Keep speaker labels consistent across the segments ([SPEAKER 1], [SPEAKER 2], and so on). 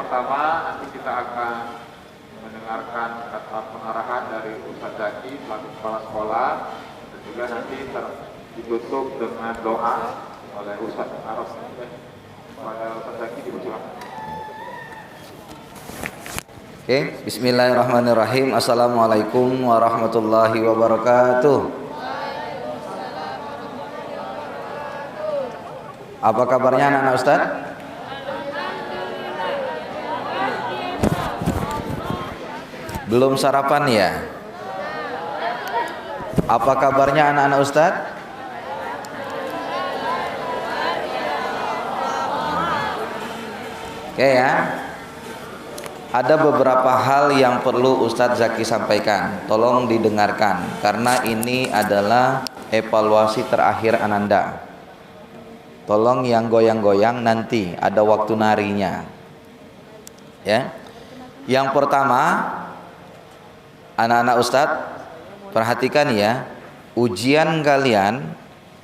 [SPEAKER 1] pertama nanti kita akan mendengarkan kata pengarahan dari Ustadz Zaki selaku kepala sekolah, dan juga nanti ditutup dengan doa oleh Ustadz Araf. Pada Ustadz Zaki dipersilakan.
[SPEAKER 2] Oke, bismillahirrahmanirrahim. Assalamualaikum warahmatullahi wabarakatuh. Apa kabarnya anak-anak Ustadz? Belum sarapan ya? Apa kabarnya anak-anak Ustadz? Oke ya. Ada beberapa hal yang perlu Ustadz Zaki sampaikan. Tolong didengarkan karena ini adalah evaluasi terakhir Ananda. Tolong yang goyang-goyang nanti ada waktu narinya. Ya. Yang pertama, anak-anak Ustadz perhatikan ya, ujian kalian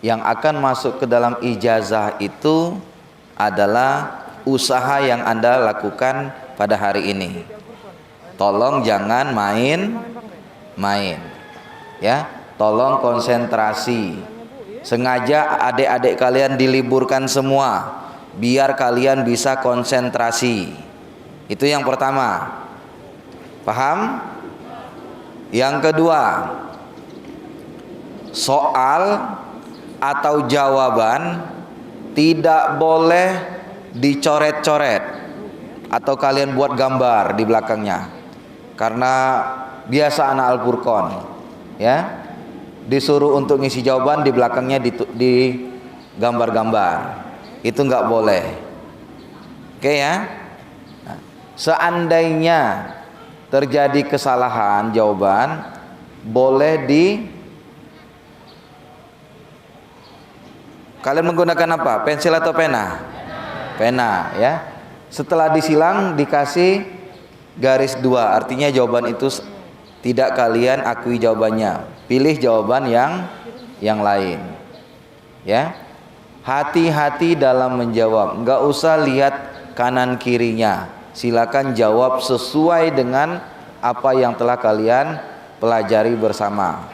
[SPEAKER 2] yang akan masuk ke dalam ijazah itu adalah usaha yang Anda lakukan pada hari ini. Tolong jangan main-main ya, tolong konsentrasi. Sengaja adik-adik kalian diliburkan semua biar kalian bisa konsentrasi. Itu yang pertama. Paham? Yang kedua, soal atau jawaban tidak boleh dicoret-coret atau kalian buat gambar di belakangnya. Karena biasa anak Al-Furqan ya, disuruh untuk ngisi jawaban di belakangnya di gambar-gambar. Itu nggak boleh. Oke ya. Nah, seandainya terjadi kesalahan jawaban, boleh kalian menggunakan apa? Pensil atau pena? Pena ya. Setelah disilang dikasih garis 2, artinya jawaban itu tidak kalian akui jawabannya. Pilih jawaban yang lain. Ya. Hati-hati dalam menjawab. Enggak usah lihat kanan kirinya. Silakan jawab sesuai dengan apa yang telah kalian pelajari bersama.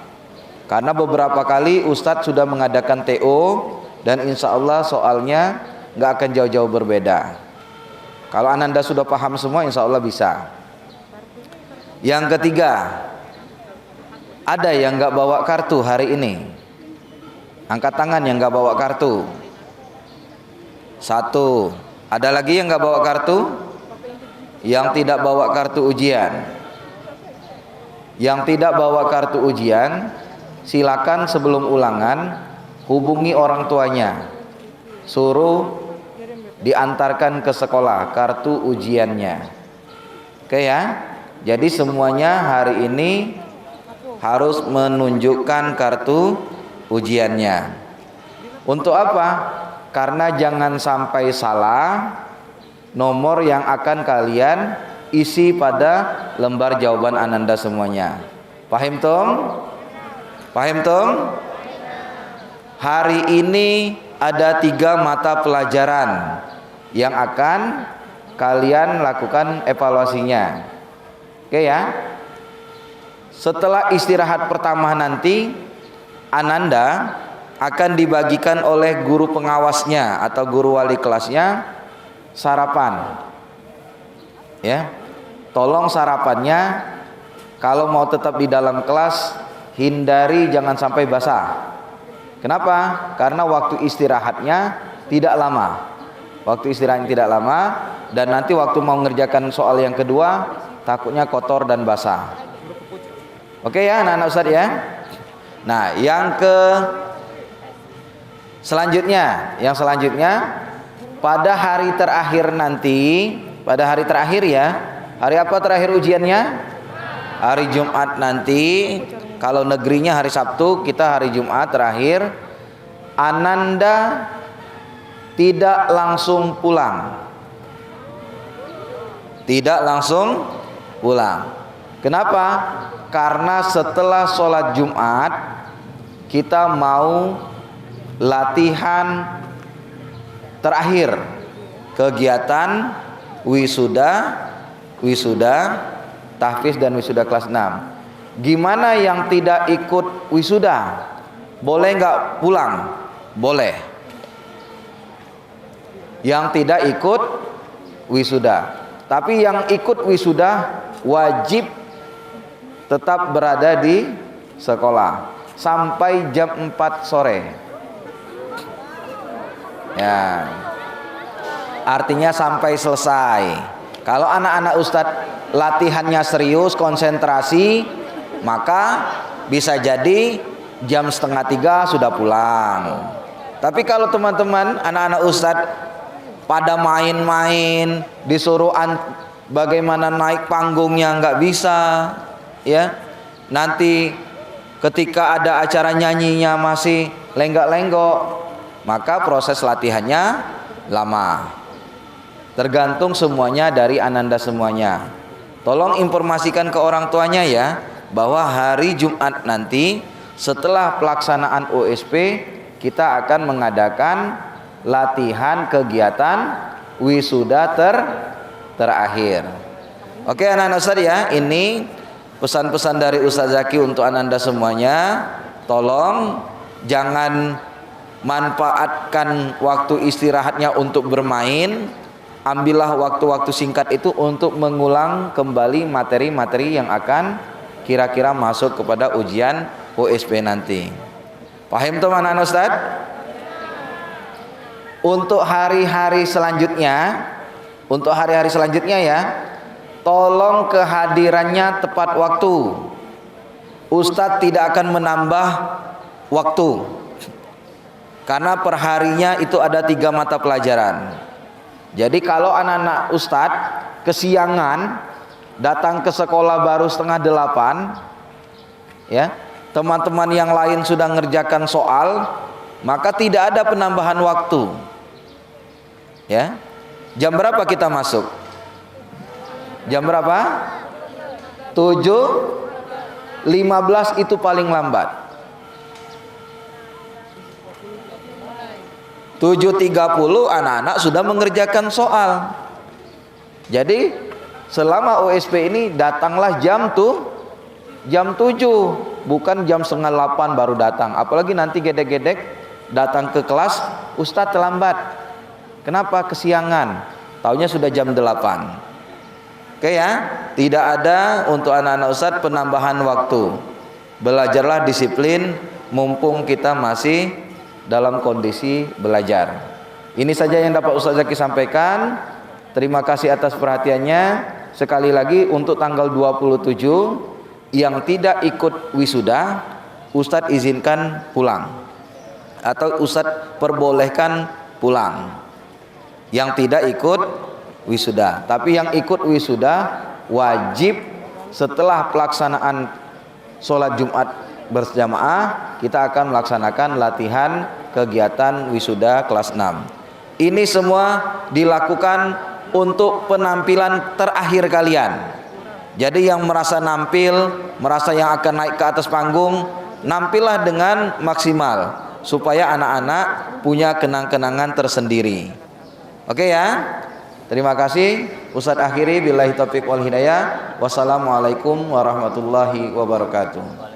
[SPEAKER 2] Karena beberapa kali Ustadz sudah mengadakan TO dan insya Allah soalnya nggak akan jauh-jauh berbeda. Kalau Ananda sudah paham semua, insya Allah bisa. Yang ketiga, ada yang nggak bawa kartu hari ini? Angkat tangan yang nggak bawa kartu. 1. Ada lagi yang nggak bawa kartu? Yang tidak bawa kartu ujian. Yang tidak bawa kartu ujian, silakan sebelum ulangan hubungi orang tuanya, suruh diantarkan ke sekolah kartu ujiannya. Oke ya. Jadi semuanya hari ini harus menunjukkan kartu ujiannya. Untuk apa? Karena jangan sampai salah nomor yang akan kalian isi pada lembar jawaban Ananda semuanya. Paham Tom? Paham Tom? Hari ini ada 3 mata pelajaran yang akan kalian lakukan evaluasinya. Oke ya. Setelah istirahat pertama nanti Ananda akan dibagikan oleh guru pengawasnya atau guru wali kelasnya sarapan. Ya. Tolong sarapannya kalau mau tetap di dalam kelas hindari jangan sampai basah. Kenapa? Karena waktu istirahatnya tidak lama. Waktu istirahatnya tidak lama dan nanti waktu mau mengerjakan soal yang kedua takutnya kotor dan basah. Oke ya anak-anak Ustadz ya. Nah, yang selanjutnya pada hari terakhir nanti, pada hari terakhir ya. Hari apa terakhir ujiannya? Hari Jumat nanti. Kalau negerinya hari Sabtu, kita hari Jumat terakhir. Ananda tidak langsung pulang. Tidak langsung pulang. Kenapa? Karena setelah sholat Jumat kita mau latihan terakhir, kegiatan wisuda tahfiz dan wisuda kelas 6. Gimana yang tidak ikut wisuda? Boleh nggak pulang? Boleh. Yang tidak ikut wisuda. Tapi yang ikut wisuda wajib tetap berada di sekolah sampai jam 4 sore. Ya. Artinya sampai selesai. Kalau anak-anak ustadz latihannya serius, konsentrasi, maka bisa jadi jam 2:30 sudah pulang. Tapi kalau teman-teman anak-anak ustadz pada main-main, disuruh bagaimana naik panggungnya nggak bisa, ya. Nanti ketika ada acara nyanyinya masih lenggak-lenggok, maka proses latihannya lama. Tergantung semuanya dari ananda semuanya. Tolong informasikan ke orang tuanya ya, bahwa hari Jumat nanti setelah pelaksanaan OSP kita akan mengadakan latihan kegiatan wisuda terakhir. Oke anak-anak Ustaz ya, ini pesan-pesan dari Ustaz Zaki untuk ananda semuanya. Tolong jangan manfaatkan waktu istirahatnya untuk bermain. Ambillah waktu-waktu singkat itu untuk mengulang kembali materi-materi yang akan kira-kira masuk kepada ujian OSP nanti. Paham tuh anak-anak Ustaz? Untuk hari-hari selanjutnya ya, tolong kehadirannya tepat waktu. Ustadz tidak akan menambah waktu, karena perharinya itu ada 3 mata pelajaran. Jadi kalau anak-anak ustadz kesiangan datang ke sekolah baru 7:30, ya, teman-teman yang lain sudah ngerjakan soal, maka tidak ada penambahan waktu. Ya, jam berapa kita masuk? Jam berapa? 7:15 itu paling lambat. 7:30 anak-anak sudah mengerjakan soal. Jadi selama OSP ini datanglah jam 7, bukan jam 7:30 baru datang. Apalagi nanti gedek-gedek datang ke kelas, Ustadz terlambat. Kenapa? Kesiangan. Taunya sudah jam 8. Oke ya, tidak ada untuk anak-anak Ustadz penambahan waktu. Belajarlah disiplin mumpung kita masih dalam kondisi belajar. Ini saja yang dapat Ustaz Zaki sampaikan. Terima kasih atas perhatiannya. Sekali lagi untuk tanggal 27 yang tidak ikut wisuda, Ustadz izinkan pulang atau Ustadz perbolehkan pulang. Yang tidak ikut wisuda, tapi yang ikut wisuda wajib setelah pelaksanaan sholat Jumat berjamaah kita akan melaksanakan latihan kegiatan wisuda kelas 6. Ini semua dilakukan untuk penampilan terakhir kalian. Jadi yang merasa nampil, merasa yang akan naik ke atas panggung, nampillah dengan maksimal supaya anak-anak punya kenang-kenangan tersendiri. Oke ya. Terima kasih. Ustadz akhiri billahi taufiq wal hidayah. Wassalamualaikum warahmatullahi wabarakatuh.